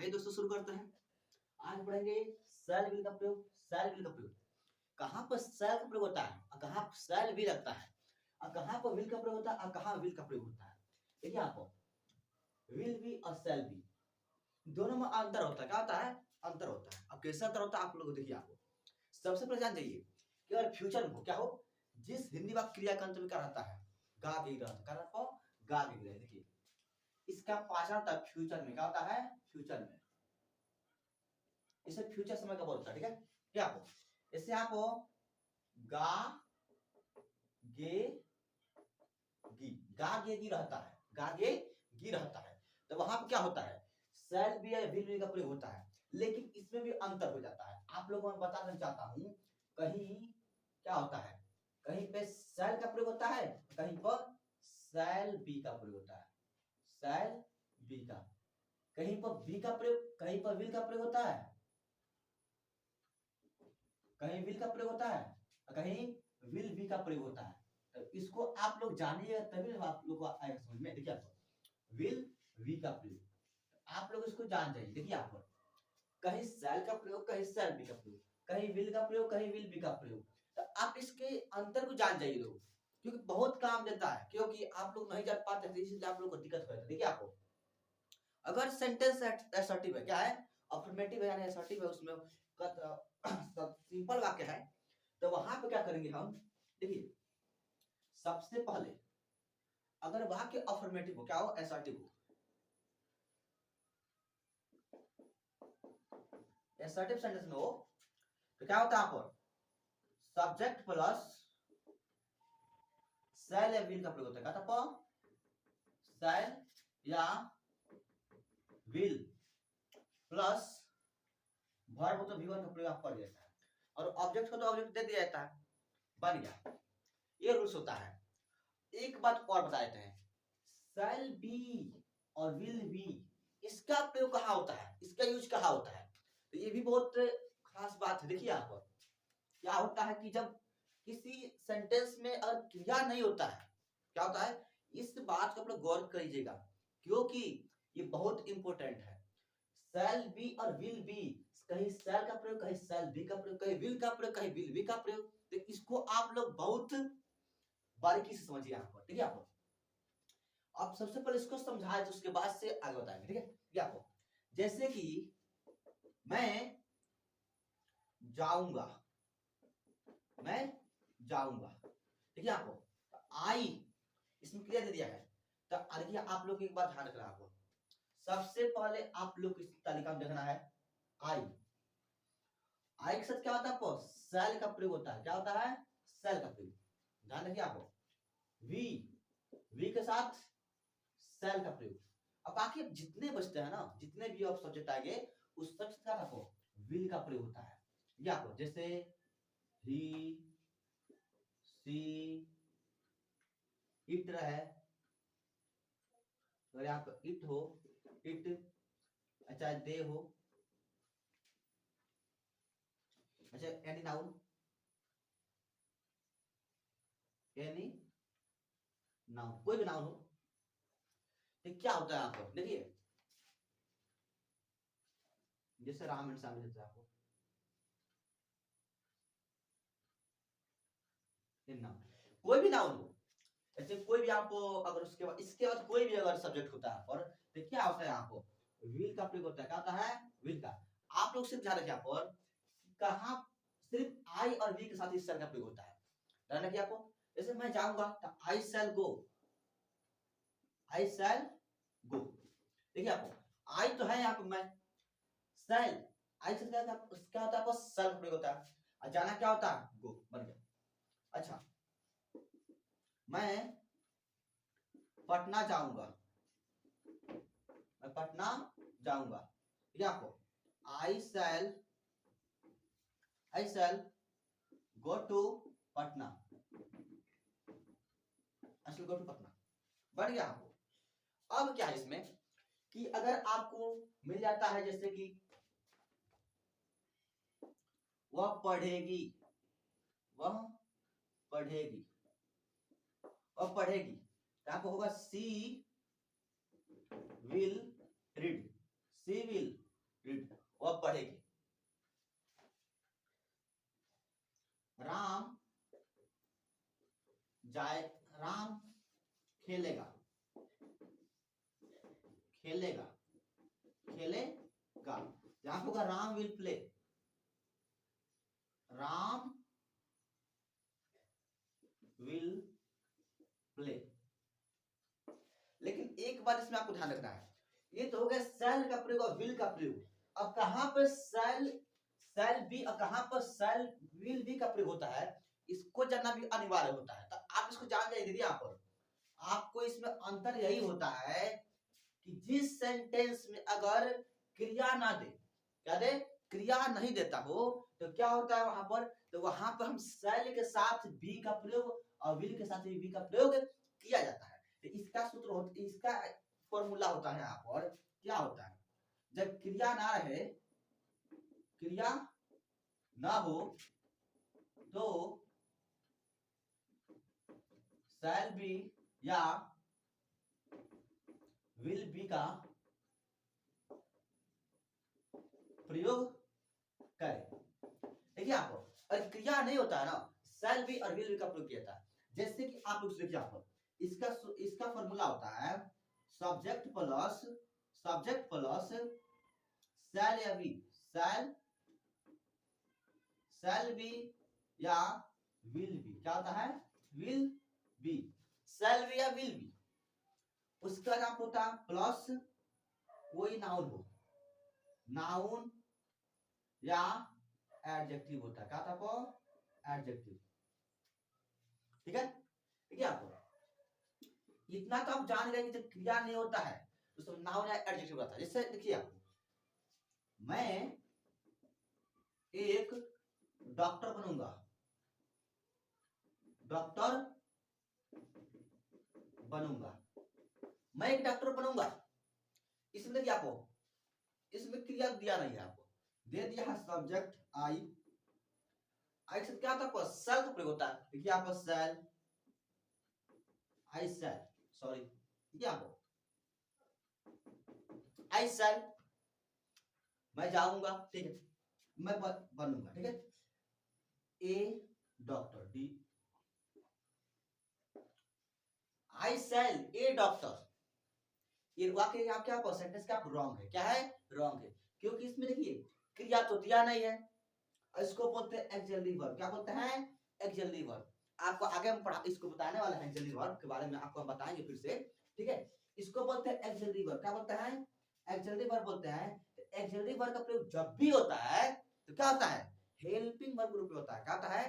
आइए दोस्तों शुरू करते हैं। आज पढ़ेंगे शैल विल का प्रयोग। शैल विल का प्रयोग कहाँ पर शैल का प्रयोग होता है और कहाँ शैल भी लगता है और कहाँ पर विल का प्रयोग होता है और कहाँ विल का प्रयोग होता है। देखिए आपको विल भी और शैल भी दोनों में अंतर होता है। क्या होता है? अंतर होता है। अब कैसे अंतर होता है आप लोग देखिए। आपको सबसे पहले जान जाइए कि अगर फ्यूचर में क्या हो, जिस हिंदी वाक्य क्रिया का अंत में क्या रहता है, गा गे रहता है। क्या रहता है? गा गे। देखिए इसका पाचन होता है फ्यूचर में। क्या होता है? फ्यूचर में। इसे फ्यूचर समय का बोलता है। ठीक है क्या आपको? इससे आप गा गे गी, गा गे गी रहता है, गा गे गी रहता है। तो वहां पर क्या होता है? शैल भी या विल भी का प्रयोग होता है, लेकिन इसमें भी अंतर हो जाता है। आप लोगों को मैं बताना चाहता हूं, कहीं क्या होता है, कहीं पे शैल का प्रयोग होता है, कहीं पर शैल बी का प्रयोग होता है। शैल बी का, कहीं पर बी का प्रयोग, कहीं पर विल का प्रयोग होता है, कहीं विल का प्रयोग होता है, कहीं विल बी का प्रयोग होता है। तो इसको आप लोग जानिए तभी आप लोग को आएगा समझ में। देखिए आपको विल वी का प्रयोग आप लोग इसको जान जाइए। देखिए आप कहीं शैल का प्रयोग, कहीं शैल बी का प्रयोग, कहीं विल का प्रयोग, कहीं विल बी का प्रयोग। तो आप इसके अंतर को जान जाइए लोग, क्योंकि बहुत काम देता है। क्योंकि आप लोग नहीं जान पाते थे इसलिए आप लोग को दिक्कत हो जाती है। देखिए आपको अगर सेंटेंस असर्टिव है, क्या है? अफर्मेटिव है यानी असर्टिव है, उसमें सिंपल वाक्य है, तो वहां पे क्या करेंगे हम? देखिए सबसे पहले अगर वाक्य अफर्मेटिव हो, क्या हो? असर्टिव हो, असर्टिव सेंटेंस में हो, तो क्या होता है? यहाँ पर सब्जेक्ट प्लस शैल या विल का प्रयोग होता है। क्या था? शैल या विल प्लस वर्ब तो V1 का प्रयोग कर देता है, और ऑब्जेक्ट को तो ऑब्जेक्ट दे दिया जाता है, बन गया। ये रूल्स होता है। एक बात और बता देते हैं, शैल बी और विल बी, इसका प्रयोग कहाँ होता है, इसका यूज कहाँ होता है? तो ये भी बहुत खास बात है। देखिए यहाँ पर क्या होता है कि जब किसी सेंटेंस में अगर क्रिया नहीं होता है, क्या होता है? इस बात को आप लोग गौर करिएगा, क्योंकि ये बहुत इंपॉर्टेंट है। शैल बी और विल बी, कहीं शैल का प्रयोग, कहीं शैल बी का प्रयोग, कहीं विल का प्रयोग, कहीं विल बी का प्रयोग। तो इसको आप लोग बहुत बारीकी से समझिए यहाँ पर। ठीक है आपको आप सबसे पहले इसको समझाए तो उसके बाद से आगे बताएंगे। ठीक है क्या आपको? जैसे कि मैं जाऊंगा, मैं जाऊंगा। ठीक है आपको आई इसमें क्रिया दे दिया है। तो देखिए आप लोग एक बात ध्यान रखना, आपको सबसे पहले आप लोग इस तालिका में देखना है आई। आई के साथ क्या होता है? आपको शैल का प्रयोग होता है। क्या होता है? शैल का प्रयोग। ध्यान रखिए आपको वी, वी के साथ शैल का प्रयोग। अब बाकी जितने बचते हैं ना, जितने भी आप सब्जेक्ट आएंगे उस सब का आपको विल का प्रयोग होता है। ये आपको जैसे ही सी इट रहे, अगर आप इट हो, इट अच्छा दे हो, अच्छा एनी नाउन, एनी नाउन, कोई भी नाउन हो, तो क्या होता है? आपको देखिए जैसे राम एंड श्याम देता है आपको नाउन, कोई भी नाउन हो, ऐसे कोई भी आपको अगर उसके बाद इसके बाद कोई भी अगर सब्जेक्ट होता है और तो क्या होता है? आपको विल का प्रयोग होता है। क्या होता है? विल का। आप लोग सिर्फ ध्यान रखिए आपको, और कहा सिर्फ आई और वी के साथ इस शैल का प्रयोग होता है। ध्यान रखिए आपको, जैसे मैं जाऊंगा तो आई शैल गो, आई शैल गो। देखिए आपको आई तो है यहाँ पे, मैं शैल, आई से क्या होता है? आपको शैल का प्रयोग होता है, और जाना क्या होता है? गो, बन गया। अच्छा मैं पटना जाऊंगा, मैं पटना जाऊंगा। ये आपको I shall, I shall go to Patna, I shall go to Patna, बढ़ गया आपको। अब क्या है इसमें कि अगर आपको मिल जाता है जैसे कि वह पढ़ेगी, वह पढ़ेगी, वह पढ़ेगी, तो आपको होगा सी विल रीड, सी विल खेलेगा, खेलेगा, खेलेगा। यहाँ होगा Ram will play, Ram will play. लेकिन एक बात इसमें आपको ध्यान रखना है, ये तो हो गया शैल का प्रयोग और विल का प्रयोग। अब कहां पर शैल बी और कहां पर शैल विल बी का प्रयोग होता है, इसको जानना भी अनिवार्य होता है। तो आप इसको जान जाइए दीदी, यहाँ पर आपको इसमें अंतर यही होता है कि जिस सेंटेंस में अगर क्रिया ना दे, क्या दे, क्रिया नहीं देता हो, तो क्या होता है वहां पर, तो वहां पर हम शैल के साथ बी का प्रयोग और विल के साथ बी का प्रयोग किया जाता है। तो इसका सूत्र इसका फॉर्मूला होता है यहाँ पर, क्या होता है, जब क्रिया ना रहे, क्रिया ना हो, तो शैल बी या विल बी का प्रयोग करें। देखिए आपको, अगर क्रिया नहीं होता है ना, शैल बी और विल बी का प्रयोग किया जाता है। जैसे कि आप लोग देखिए यहाँ पर इसका फॉर्मूला होता है सब्जेक्ट प्लस शैल या बी, शैल बी या विल बी, क्या होता है, विल बी, शैल बी या विल बी। उसका नाम होता है प्लस कोई नाउन हो, नाउन या एडजेक्टिव होता है, क्या था वो, एडजेक्टिव। ठीक है, ठीक है, आपको इतना तो आप जान गए कि जब क्रिया नहीं होता है तो सब नाउन या एडजेक्टिव होता है। जैसे देखिए आपको, मैं एक डॉक्टर बनूंगा, डॉक्टर बनूंगा, मैं एक डॉक्टर बनूंगा। इसमें देखिए आपको, इसमें क्रिया दिया नहीं है, आपको दे दिया है सब्जेक्ट आई से क्या होता है, सेल का प्रयोग होता है। देखिए आपको सेल, आई सेल, सॉरी, देखिए आपको आई सेल, मैं जाऊंगा, ठीक है, मैं बनूंगा, ठीक है, ए डॉक्टर, डी, आई सेल ए डॉक्टर। ये वाक्य आप क्या सेंटेंस क्या रॉन्ग है, क्या है, रॉन्ग है, क्योंकि इसमें देखिए क्रिया तो दिया नहीं है। इसको बोलते हैं एक्सिलरी वर्ब, क्या बोलते हैं, एक्सिलरी वर्ब। आपको आगे हम पढ़ा इसको बताने वाले हैं, एक्सिलरी वर्ब के बारे में आपको हम बताएंगे फिर से, ठीक है। इसको बोलते हैं एक्सिलरी वर्ब, क्या बोलते हैं, एक्सिलरी वर्ब बोलते हैं। एक्सिलरी वर्ब का प्रयोग जब भी होता है तो क्या होता है, हेल्पिंग वर्ब ग्रुप में होता है, क्या होता है,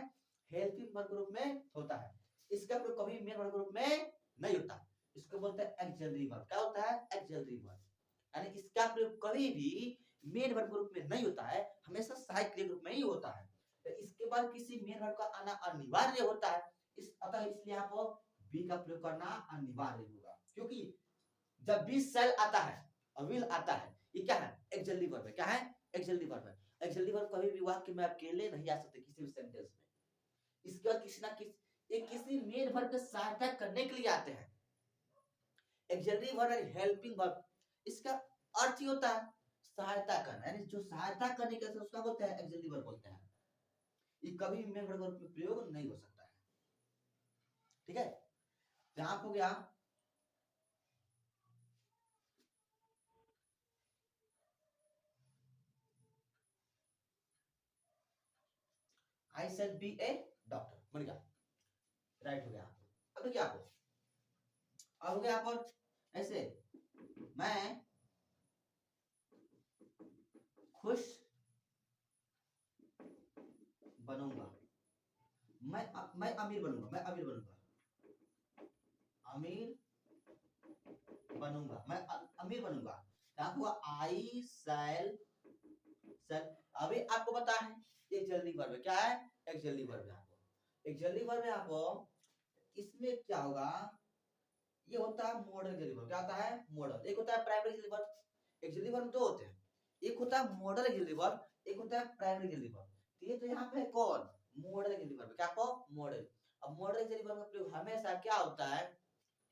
हेल्पिंग वर्ब ग्रुप में होता है। इसका प्रयोग कभी मेन वर्ब ग्रुप में नहीं होता, इसको बोलते हैं एक्सिलरी वर्ब, क्या होता है, एक्सिलरी वर्ब। यानी इसका प्रयोग कभी भी मेन वर्ब ग्रुप में नहीं होता है, हमेशा सहायक क्रिया ग्रुप में ही होता है। तो इसके बाद किसी मेन वर्ब का आना अनिवार्य होता है, अतः इसलिए आपको बी का प्रयोग करना अनिवार्य होगा, क्योंकि जब बी सेल आता है और विल आता है, ये क्या है, एक्सिलरी वर्ब है, क्या है, एक्सिलरी वर्ब है। एक्सिलरी वर्ब कभी भी वाक्य में अकेले नहीं आ सकते, किसी भी सेंटेंस में। इसके बाद किसी ना किसी मेन वर्ब की सहायता करने के लिए आते हैं। एक्सिलरी वर्ब है हेल्पिंग वर्ब, इसका अर्थ ही होता है सहायता करना, यानी जो सहायता करने के उसका बोलते हैं एक्सिलरी वर्ब बोलते हैं। ये कभी भी मेन वर्ब में प्रयोग नहीं हो सकता है, ठीक है। यहां हो गया आई शैल बी ए डॉक्टर, बन गया, राइट हो गया। अब देखिए आपको, अब हो गया यहाँ पर ऐसे, मैं खुश बनूंगा, मैं अमीर बनूंगा, मैं अमीर बनूंगा, अमीर बनूंगा, मैं अमीर बनूंगा। यहाँ हुआ आई शैल, अभी आपको पता है एक जल्दी वर्ब है, क्या है, एक जल्दी वर्ब है। आपको एक जल्दी वर्ब है, आपको इसमें क्या होगा, ये होता है मॉडल जल्दी वर्ब, क्या होता है, मॉडल। एक होता है प्राइमरी जल्दी वर्ब, एक जल्दी वर्ब दो होते हैं, एक होता है मॉडल जल्दी वर्ब, एक होता है प्राइमरी जल्दी वर्ब। ये तो यहाँ पे है कौन, मॉडल जल्दी वर्ब, क्या को, मॉडल। अब मॉडल जल्दी वर्ब का प्रयोग हमेशा क्या होता है,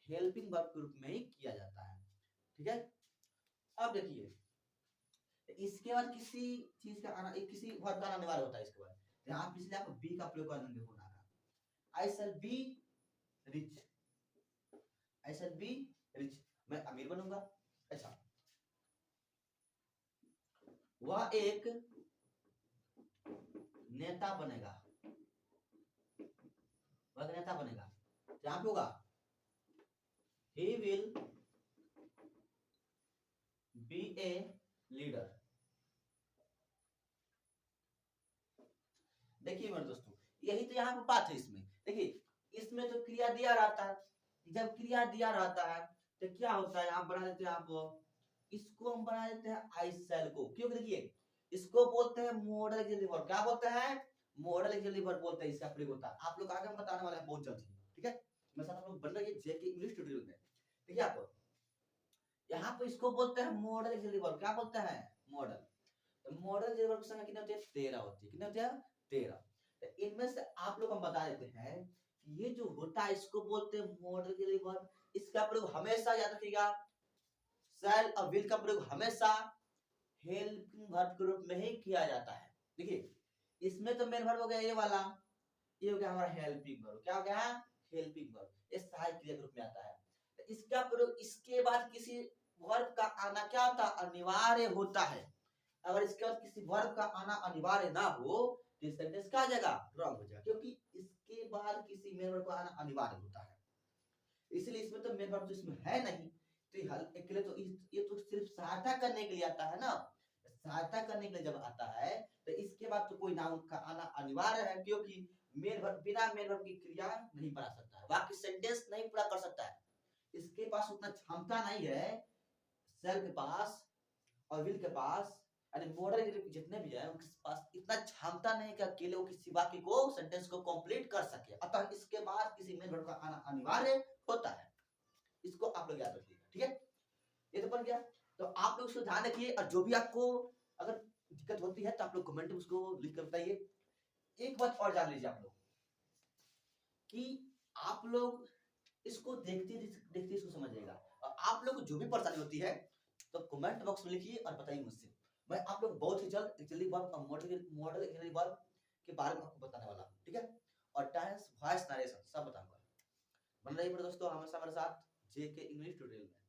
हेल्पिंग वर्ब के रूप में ही किया जाता है, ठीक है। अब देखिए इसके बाद किसी चीज का आना, किसी वर्ब का आने वाला होता है, इसके बाद यहाँ पिछले आप बी का प्रयोग कर देंगे होना, I shall be rich, I shall be rich, मैं अमीर बनूंगा। अच्छा, वह एक नेता बनेगा, वह एक नेता बनेगा, क्या होगा, he will be a leader। देखिए मेरे दोस्तों, यही तो यहाँ पे बात है इसमें। देखिए इसमें तो क्रिया दिया रहता है, जब क्रिया दिया रहता है तो क्या होता है, आप बना देते हैं, आप इसको हम बना देते हैं आई सेल को, क्योंकि देखिए इसको बोलते हैं मॉडल एक्सिलरी वर्ब। क्या बोलते हैं, मॉडल एक्सिलरी वर्ब बोलते हैं, इसका प्रयोग होता है। आप लोग आगे हम बताने वाले हैं बहुत जल्द ही, ठीक है। मेरे साथ आप लोग बन रही है जेके इंग्लिश ट्यूटोरियल में। देखिए आप यहाँ पे इसको बोलते हैं मॉडल एक्सिलरी वर्ब। क्या बोलते हैं, मॉडल। तो मॉडल एक्सिलरी वर्ब की संख्या कितनी होती है, 13 होती है। कितनी होती है, 13। तो इनमें से आप लोग हम बता देते हैं कि ये जो होता है इसको बोलते हैं मॉडल एक्सिलरी वर्ब। इसका प्रयोग हमेशा याद रखिएगा, शैल और विल का प्रयोग हमेशा हेल्पिंग वर्ब के रूप में ही किया जाता है। देखिए इसमें तो मेन वर्ब हो गया ये वाला, ये हो गया हमारा हेल्पिंग वर्ब। क्या हो गया, हेल्पिंग वर्ब, ये सहायक क्रिया के रूप में आता है। तो इसका प्रयोग इसके बाद किसी वर्ब का आना क्या होता है, अनिवार्य होता है। अगर इसके बाद किसी वर्ब का आना अनिवार्य ना हो तो सेंटेंस क्या आ जाएगा, रॉन्ग हो जाएगा, क्योंकि इसके बाद किसी मेन वर्ब का आना अनिवार्य होता है। इसलिए इसमें तो मेन वर्ब तो इसमें है नहीं, तो ये तो ये तो सिर्फ सहायता करने के लिए आता है ना। सहायता करने के लिए जब आता है तो इसके बाद तो कोई नाउन का आना अनिवार्य है, क्योंकि मेन वर्ब बिना मेन वर्ब की क्रिया नहीं बना सकता है, बाकी सेंटेंस नहीं पूरा कर सकता है। इसके पास उतना क्षमता नहीं है, सेल के पास और विल के पास, यानी मॉडल जितने भी है उनके पास इतना क्षमता नहीं कि अकेले वो किसी वाक्य को, सेंटेंस को कंप्लीट कर सके। अतः इसके बाद किसी मेन वर्ब का आना अनिवार्य होता है। इसको आप लोग याद रखिएगा, ठीक है। ये तो बन गया। तो आप लोग इसको ध्यान रखिए, और जो भी आपको अगर दिक्कत होती है तो आप लोग कमेंट में उसको लिख कर बताइए। एक बात और जान लीजिए आप लोग कि आप लोग इसको देखते देखते इसको समझिएगा, और आप लोग को जो भी परेशानी होती है तो कमेंट बॉक्स में लिखिए और बताइए मुझसे। मैं आप लोग बहुत ही जल्द actually verb model actually verb के बारे में आपको बताने वाला हूं, ठीक है। और टेंस, वॉइस, नरेशन सब बताऊंगा। बन रही है दोस्तों हमेशा हमारे साथ जेके इंग्लिश ट्यूटोरियल में।